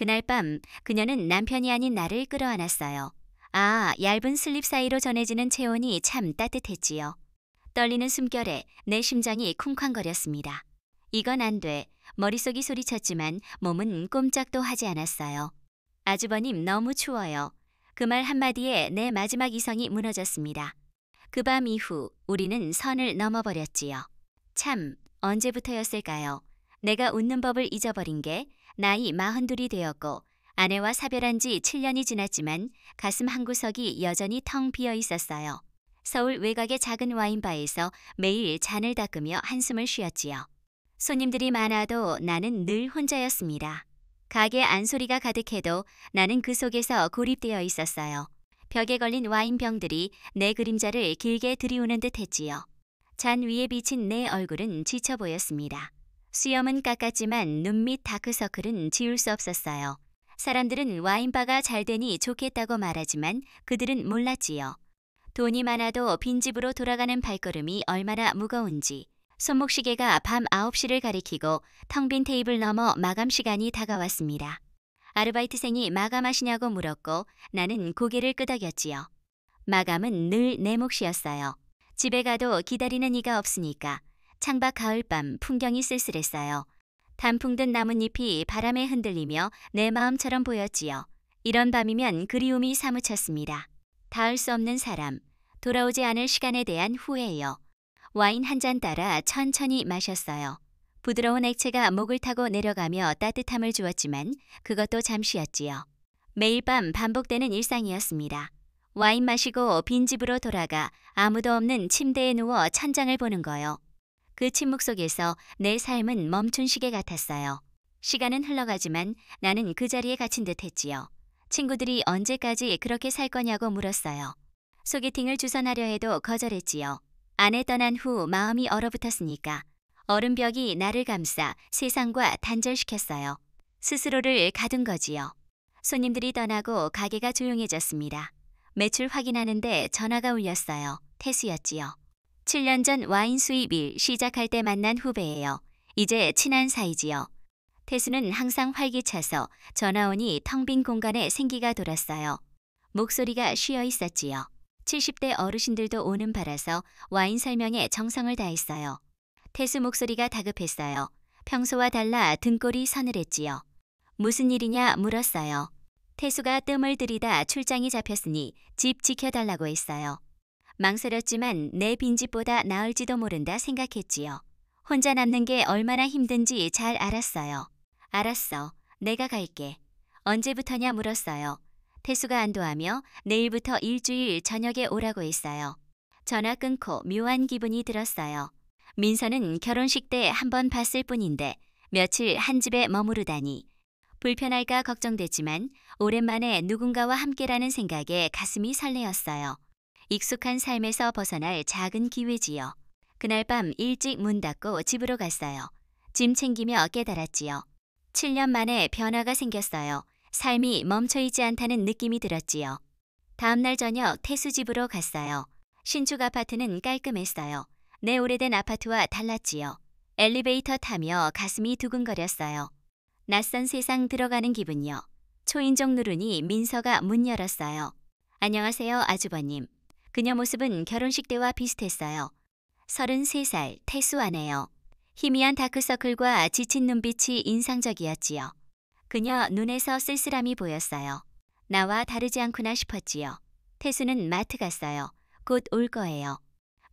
그날 밤 그녀는 남편이 아닌 나를 끌어안았어요. 아, 얇은 슬립 사이로 전해지는 체온이 참 따뜻했지요. 떨리는 숨결에 내 심장이 쿵쾅거렸습니다. 이건 안 돼. 머릿속이 소리쳤지만 몸은 꼼짝도 하지 않았어요. 아주버님 너무 추워요. 그 말 한마디에 내 마지막 이성이 무너졌습니다. 그 밤 이후 우리는 선을 넘어버렸지요. 참, 언제부터였을까요? 내가 웃는 법을 잊어버린 게 나이 42이 되었고 아내와 사별한 지 7년이 지났지만 가슴 한구석이 여전히 텅 비어 있었어요. 서울 외곽의 작은 와인바에서 매일 잔을 닦으며 한숨을 쉬었지요. 손님들이 많아도 나는 늘 혼자였습니다. 가게 안소리가 가득해도 나는 그 속에서 고립되어 있었어요. 벽에 걸린 와인병들이 내 그림자를 길게 들이우는 듯 했지요. 잔 위에 비친 내 얼굴은 지쳐 보였습니다. 수염은 깎았지만 눈밑 다크서클은 지울 수 없었어요. 사람들은 와인바가 잘 되니 좋겠다고 말하지만 그들은 몰랐지요. 돈이 많아도 빈집으로 돌아가는 발걸음이 얼마나 무거운지. 손목시계가 밤 9시를 가리키고 텅 빈 테이블 너머 마감 시간이 다가왔습니다. 아르바이트생이 마감하시냐고 물었고 나는 고개를 끄덕였지요. 마감은 늘 내 몫이었어요. 집에 가도 기다리는 이가 없으니까. 창밖 가을밤 풍경이 쓸쓸했어요. 단풍 든 나뭇잎이 바람에 흔들리며 내 마음처럼 보였지요. 이런 밤이면 그리움이 사무쳤습니다. 닿을 수 없는 사람, 돌아오지 않을 시간에 대한 후회요. 와인 한 잔 따라 천천히 마셨어요. 부드러운 액체가 목을 타고 내려가며 따뜻함을 주었지만 그것도 잠시였지요. 매일 밤 반복되는 일상이었습니다. 와인 마시고 빈집으로 돌아가 아무도 없는 침대에 누워 천장을 보는 거요. 그 침묵 속에서 내 삶은 멈춘 시계 같았어요. 시간은 흘러가지만 나는 그 자리에 갇힌 듯 했지요. 친구들이 언제까지 그렇게 살 거냐고 물었어요. 소개팅을 주선하려 해도 거절했지요. 아내 떠난 후 마음이 얼어붙었으니까. 얼음벽이 나를 감싸 세상과 단절시켰어요. 스스로를 가둔 거지요. 손님들이 떠나고 가게가 조용해졌습니다. 매출 확인하는데 전화가 울렸어요. 태수였지요. 7년 전 와인 수입일 시작할 때 만난 후배예요. 이제 친한 사이지요. 태수는 항상 활기차서 전화 오니 텅 빈 공간에 생기가 돌았어요. 목소리가 쉬어 있었지요. 70대 어르신들도 오는 바라서 와인 설명에 정성을 다했어요. 태수 목소리가 다급했어요. 평소와 달라 등골이 서늘했지요. 무슨 일이냐 물었어요. 태수가 뜸을 들이다 출장이 잡혔으니 집 지켜달라고 했어요. 망설였지만 내 빈집보다 나을지도 모른다 생각했지요. 혼자 남는 게 얼마나 힘든지 잘 알았어요. 알았어. 내가 갈게. 언제부터냐 물었어요. 태수가 안도하며 내일부터 일주일 저녁에 오라고 했어요. 전화 끊고 묘한 기분이 들었어요. 민서는 결혼식 때 한 번 봤을 뿐인데 며칠 한 집에 머무르다니. 불편할까 걱정됐지만 오랜만에 누군가와 함께라는 생각에 가슴이 설레었어요. 익숙한 삶에서 벗어날 작은 기회지요. 그날 밤 일찍 문 닫고 집으로 갔어요. 짐 챙기며 깨달았지요. 7년 만에 변화가 생겼어요. 삶이 멈춰있지 않다는 느낌이 들었지요. 다음날 저녁 태수 집으로 갔어요. 신축 아파트는 깔끔했어요. 내 오래된 아파트와 달랐지요. 엘리베이터 타며 가슴이 두근거렸어요. 낯선 세상 들어가는 기분요. 초인종 누르니 민서가 문 열었어요. 안녕하세요, 아주버님. 그녀 모습은 결혼식 때와 비슷했어요. 33살 태수 아내요. 희미한 다크서클과 지친 눈빛이 인상적이었지요. 그녀 눈에서 쓸쓸함이 보였어요. 나와 다르지 않구나 싶었지요. 태수는 마트 갔어요. 곧 올 거예요.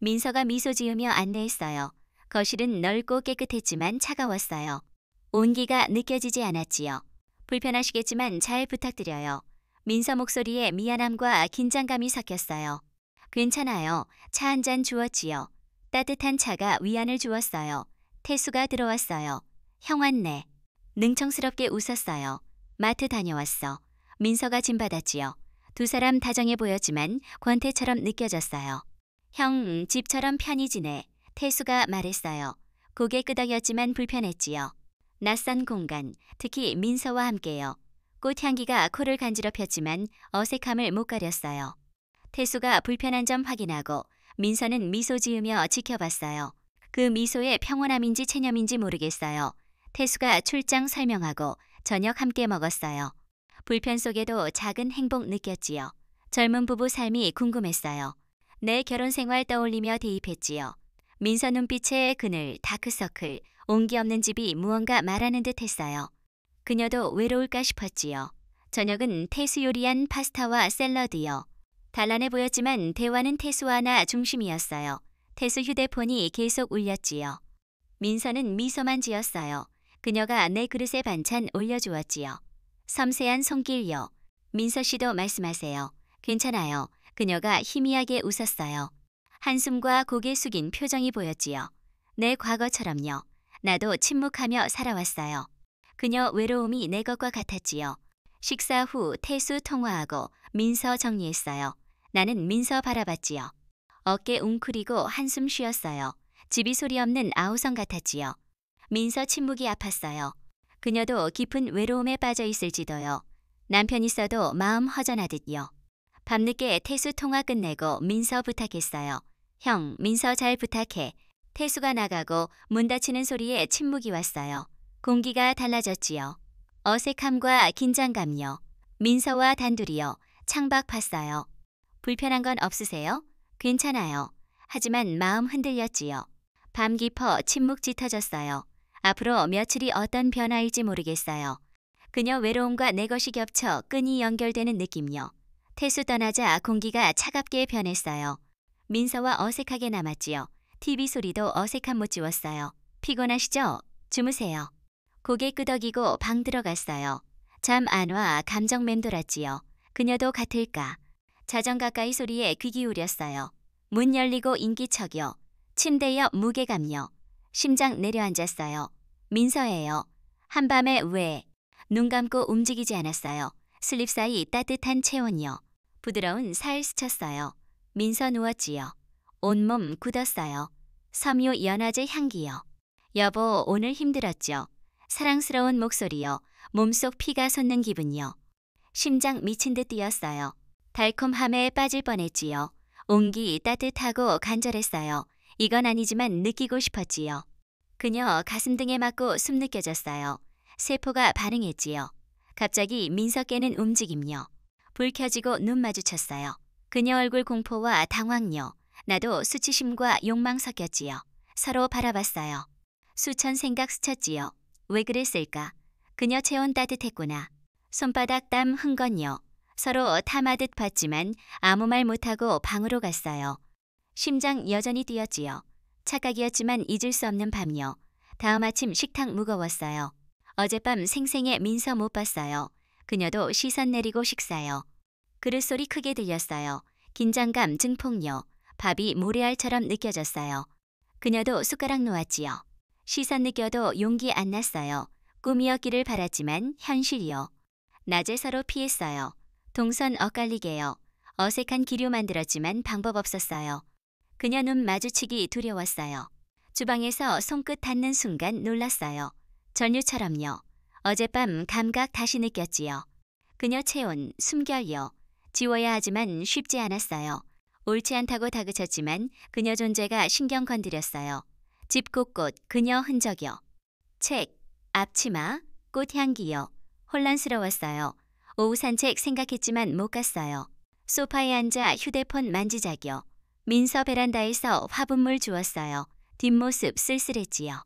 민서가 미소 지으며 안내했어요. 거실은 넓고 깨끗했지만 차가웠어요. 온기가 느껴지지 않았지요. 불편하시겠지만 잘 부탁드려요. 민서 목소리에 미안함과 긴장감이 섞였어요. 괜찮아요. 차 한 잔 주었지요. 따뜻한 차가 위안을 주었어요. 태수가 들어왔어요. 형 왔네. 능청스럽게 웃었어요. 마트 다녀왔어. 민서가 짐 받았지요. 두 사람 다정해 보였지만 권태처럼 느껴졌어요. 형, 집처럼 편히 지내. 태수가 말했어요. 고개 끄덕였지만 불편했지요. 낯선 공간, 특히 민서와 함께요. 꽃향기가 코를 간지럽혔지만 어색함을 못 가렸어요. 태수가 불편한 점 확인하고 민서는 미소 지으며 지켜봤어요. 그 미소의 평온함인지 체념인지 모르겠어요. 태수가 출장 설명하고 저녁 함께 먹었어요. 불편 속에도 작은 행복 느꼈지요. 젊은 부부 삶이 궁금했어요. 내 결혼 생활 떠올리며 대입했지요. 민서 눈빛에 그늘, 다크서클, 온기 없는 집이 무언가 말하는 듯 했어요. 그녀도 외로울까 싶었지요. 저녁은 태수 요리한 파스타와 샐러드요. 단란해 보였지만 대화는 태수 하나 중심이었어요. 태수 휴대폰이 계속 울렸지요. 민서는 미소만 지었어요. 그녀가 내 그릇에 반찬 올려주었지요. 섬세한 손길요. 민서 씨도 말씀하세요. 괜찮아요. 그녀가 희미하게 웃었어요. 한숨과 고개 숙인 표정이 보였지요. 내 과거처럼요. 나도 침묵하며 살아왔어요. 그녀 외로움이 내 것과 같았지요. 식사 후 태수 통화하고 민서 정리했어요. 나는 민서 바라봤지요. 어깨 웅크리고 한숨 쉬었어요. 집이 소리 없는 아우성 같았지요. 민서 침묵이 아팠어요. 그녀도 깊은 외로움에 빠져 있을지도요. 남편 있어도 마음 허전하듯요. 밤늦게 태수 통화 끝내고 민서 부탁했어요. 형, 민서 잘 부탁해. 태수가 나가고 문 닫히는 소리에 침묵이 왔어요. 공기가 달라졌지요. 어색함과 긴장감요. 민서와 단둘이요. 창밖 봤어요. 불편한 건 없으세요? 괜찮아요. 하지만 마음 흔들렸지요. 밤 깊어 침묵 짙어졌어요. 앞으로 며칠이 어떤 변화일지 모르겠어요. 그녀 외로움과 내 것이 겹쳐 끈이 연결되는 느낌요. 태수 떠나자 공기가 차갑게 변했어요. 민서와 어색하게 남았지요. TV 소리도 어색함 못 지웠어요. 피곤하시죠? 주무세요. 고개 끄덕이고 방 들어갔어요. 잠 안 와 감정 맴돌았지요. 그녀도 같을까? 자정 가까이 소리에 귀 기울였어요. 문 열리고 인기척이요. 침대 옆 무게감요. 심장 내려앉았어요. 민서예요. 한밤에 왜? 눈 감고 움직이지 않았어요. 슬립 사이 따뜻한 체온이요. 부드러운 살 스쳤어요. 민서 누웠지요. 온몸 굳었어요. 섬유 연화제 향기요. 여보, 오늘 힘들었죠? 사랑스러운 목소리요. 몸속 피가 솟는 기분요. 심장 미친 듯 뛰었어요. 달콤함에 빠질 뻔했지요. 온기 따뜻하고 간절했어요. 이건 아니지만 느끼고 싶었지요. 그녀 가슴 등에 맞고 숨 느껴졌어요. 세포가 반응했지요. 갑자기 민서 깨는 움직임요. 불 켜지고 눈 마주쳤어요. 그녀 얼굴 공포와 당황요. 나도 수치심과 욕망 섞였지요. 서로 바라봤어요. 수천 생각 스쳤지요. 왜 그랬을까? 그녀 체온 따뜻했구나. 손바닥 땀 흥건요. 서로 탐하듯 봤지만 아무 말 못하고 방으로 갔어요. 심장 여전히 뛰었지요. 착각이었지만 잊을 수 없는 밤요. 다음 아침 식탁 무거웠어요. 어젯밤 생생해 민서 못 봤어요. 그녀도 시선 내리고 식사요. 그릇 소리 크게 들렸어요. 긴장감 증폭요. 밥이 모래알처럼 느껴졌어요. 그녀도 숟가락 놓았지요. 시선 느껴도 용기 안 났어요. 꿈이었기를 바랐지만 현실이요. 낮에 서로 피했어요. 동선 엇갈리게요. 어색한 기류 만들었지만 방법 없었어요. 그녀 눈 마주치기 두려웠어요. 주방에서 손끝 닿는 순간 놀랐어요. 전류처럼요. 어젯밤 감각 다시 느꼈지요. 그녀 체온, 숨결요. 지워야 하지만 쉽지 않았어요. 옳지 않다고 다그쳤지만 그녀 존재가 신경 건드렸어요. 집 곳곳 그녀 흔적이요. 책, 앞치마, 꽃향기요. 혼란스러웠어요. 오후 산책 생각했지만 못 갔어요. 소파에 앉아 휴대폰 만지작이요. 민서 베란다에서 화분물 주었어요. 뒷모습 쓸쓸했지요.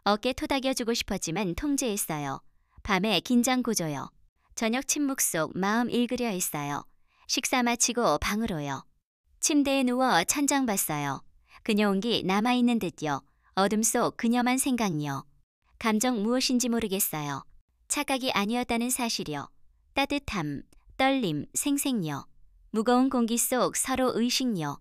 어깨 토닥여주고 싶었지만 통제했어요. 밤에 긴장 고조요. 저녁 침묵 속 마음 읽으려 했어요. 식사 마치고 방으로요. 침대에 누워 천장 봤어요. 그녀 온기 남아있는 듯요. 어둠 속 그녀만 생각요. 감정 무엇인지 모르겠어요. 착각이 아니었다는 사실이요. 따뜻함, 떨림, 생생요. 무거운 공기 속 서로 의식요.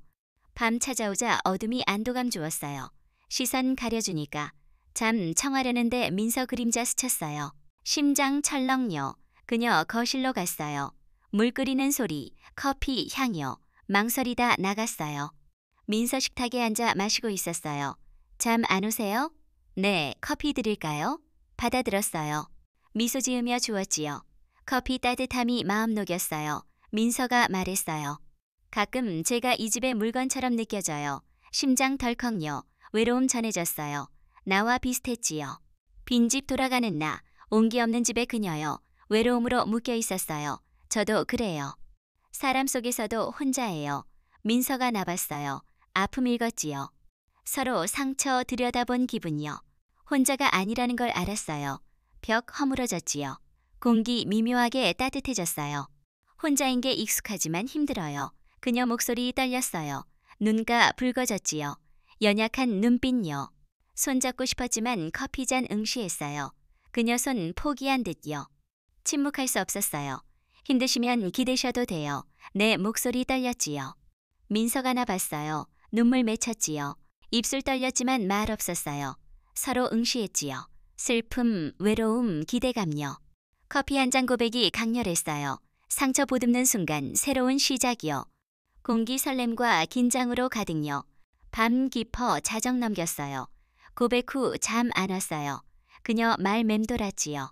밤 찾아오자 어둠이 안도감 주었어요. 시선 가려주니까 잠 청하려는데 민서 그림자 스쳤어요. 심장 철렁요. 그녀 거실로 갔어요. 물 끓이는 소리, 커피 향이요. 망설이다 나갔어요. 민서 식탁에 앉아 마시고 있었어요. 잠 안 오세요? 네, 커피 드릴까요? 받아들었어요. 미소 지으며 주었지요. 커피 따뜻함이 마음 녹였어요. 민서가 말했어요. 가끔 제가 이 집의 물건처럼 느껴져요. 심장 덜컹요. 외로움 전해졌어요. 나와 비슷했지요. 빈집 돌아가는 나, 온기 없는 집의 그녀여, 외로움으로 묶여 있었어요. 저도 그래요. 사람 속에서도 혼자예요. 민서가 나봤어요. 아픔 읽었지요. 서로 상처 들여다본 기분이요. 혼자가 아니라는 걸 알았어요. 벽 허물어졌지요. 공기 미묘하게 따뜻해졌어요. 혼자인 게 익숙하지만 힘들어요. 그녀 목소리 떨렸어요. 눈가 붉어졌지요. 연약한 눈빛요. 손잡고 싶었지만 커피잔 응시했어요. 그녀 손 포기한 듯요. 침묵할 수 없었어요. 힘드시면 기대셔도 돼요. 내 목소리 떨렸지요. 민서가 나봤어요. 눈물 맺혔지요. 입술 떨렸지만 말 없었어요. 서로 응시했지요. 슬픔, 외로움, 기대감요. 커피 한 잔 고백이 강렬했어요. 상처 보듬는 순간 새로운 시작이요. 공기 설렘과 긴장으로 가득요. 밤 깊어 자정 넘겼어요. 고백 후 잠 안 왔어요. 그녀 말 맴돌았지요.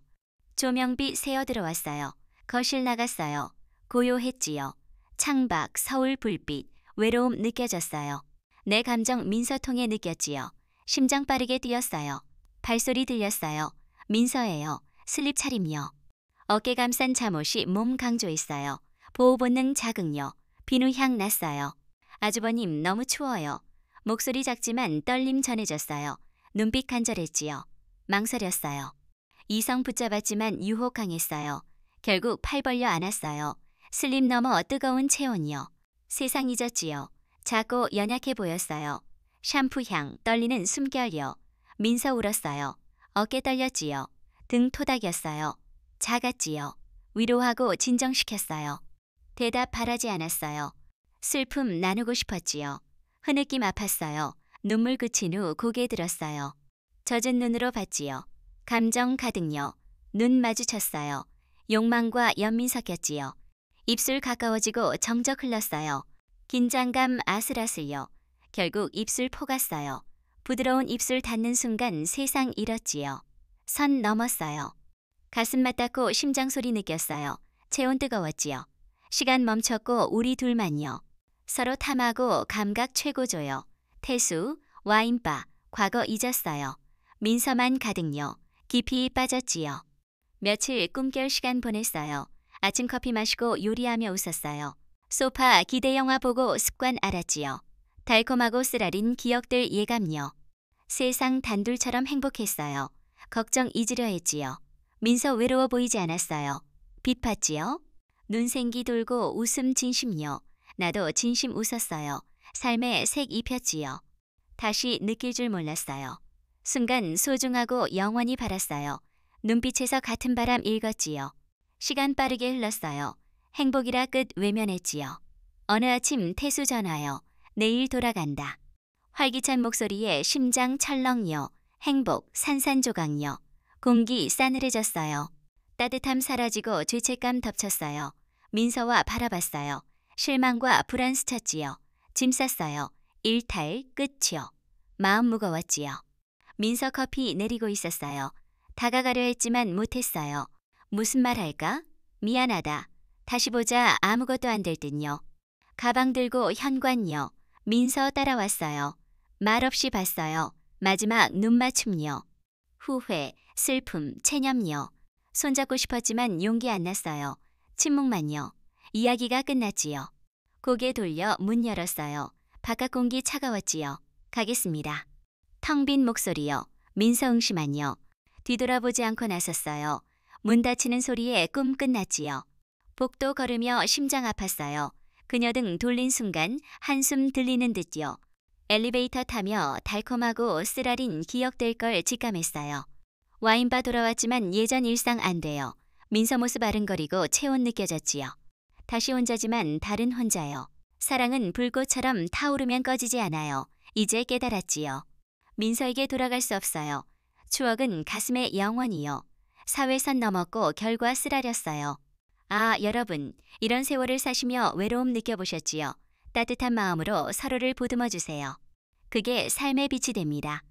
조명빛 새어 들어왔어요. 거실 나갔어요. 고요했지요. 창밖, 서울 불빛, 외로움 느껴졌어요. 내 감정 민서통에 느꼈지요. 심장 빠르게 뛰었어요. 발소리 들렸어요. 민서예요. 슬립 차림요. 어깨 감싼 잠옷이 몸 강조했어요. 보호 본능 자극요. 비누향 났어요. 아주버님 너무 추워요. 목소리 작지만 떨림 전해졌어요. 눈빛 간절했지요. 망설였어요. 이성 붙잡았지만 유혹 강했어요. 결국 팔 벌려 안았어요. 슬립 넘어 뜨거운 체온이요. 세상 잊었지요. 작고 연약해 보였어요. 샴푸향, 떨리는 숨결이요. 민서 울었어요. 어깨 떨렸지요. 등 토닥였어요. 작았지요. 위로하고 진정시켰어요. 대답 바라지 않았어요. 슬픔 나누고 싶었지요. 흐느낌 아팠어요. 눈물 그친 후 고개 들었어요. 젖은 눈으로 봤지요. 감정 가득요. 눈 마주쳤어요. 욕망과 연민 섞였지요. 입술 가까워지고 정적 흘렀어요. 긴장감 아슬아슬요. 결국 입술 포갔어요. 부드러운 입술 닿는 순간 세상 잃었지요. 선 넘었어요. 가슴 맞닿고 심장 소리 느꼈어요. 체온 뜨거웠지요. 시간 멈췄고 우리 둘만요. 서로 탐하고 감각 최고조요. 태수, 와인바, 과거 잊었어요. 민서만 가득요. 깊이 빠졌지요. 며칠 꿈결 시간 보냈어요. 아침 커피 마시고 요리하며 웃었어요. 소파 기대 영화 보고 습관 알았지요. 달콤하고 쓰라린 기억들 예감요. 세상 단둘처럼 행복했어요. 걱정 잊으려 했지요. 민서 외로워 보이지 않았어요. 빛 봤지요. 눈생기 돌고 웃음 진심요. 나도 진심 웃었어요. 삶에 색 입혔지요. 다시 느낄 줄 몰랐어요. 순간 소중하고 영원히 바랐어요. 눈빛에서 같은 바람 읽었지요. 시간 빠르게 흘렀어요. 행복이라 끝 외면했지요. 어느 아침 태수 전화요. 내일 돌아간다. 활기찬 목소리에 심장 철렁요. 행복 산산조각요. 공기 싸늘해졌어요. 따뜻함 사라지고 죄책감 덮쳤어요. 민서와 바라봤어요. 실망과 불안 스쳤지요. 짐 쌌어요. 일탈 끝이요. 마음 무거웠지요. 민서 커피 내리고 있었어요. 다가가려 했지만 못했어요. 무슨 말 할까? 미안하다. 다시 보자 아무것도 안 될 듯요. 가방 들고 현관요. 민서 따라왔어요. 말없이 봤어요. 마지막 눈맞춤요. 후회, 슬픔, 체념요. 손잡고 싶었지만 용기 안 났어요. 침묵만요. 이야기가 끝났지요. 고개 돌려 문 열었어요. 바깥 공기 차가웠지요. 가겠습니다. 텅 빈 목소리요. 민서 응시만요. 뒤돌아보지 않고 나섰어요. 문 닫히는 소리에 꿈 끝났지요. 복도 걸으며 심장 아팠어요. 그녀 등 돌린 순간 한숨 들리는 듯요. 엘리베이터 타며 달콤하고 쓰라린 기억될 걸 직감했어요. 와인바 돌아왔지만 예전 일상 안 돼요. 민서 모습 아른거리고 체온 느껴졌지요. 다시 혼자지만 다른 혼자요. 사랑은 불꽃처럼 타오르면 꺼지지 않아요. 이제 깨달았지요. 민서에게 돌아갈 수 없어요. 추억은 가슴에 영원히요. 사회선 넘었고 결과 쓰라렸어요. 아, 여러분, 이런 세월을 사시며 외로움 느껴보셨지요? 따뜻한 마음으로 서로를 보듬어 주세요. 그게 삶의 빛이 됩니다.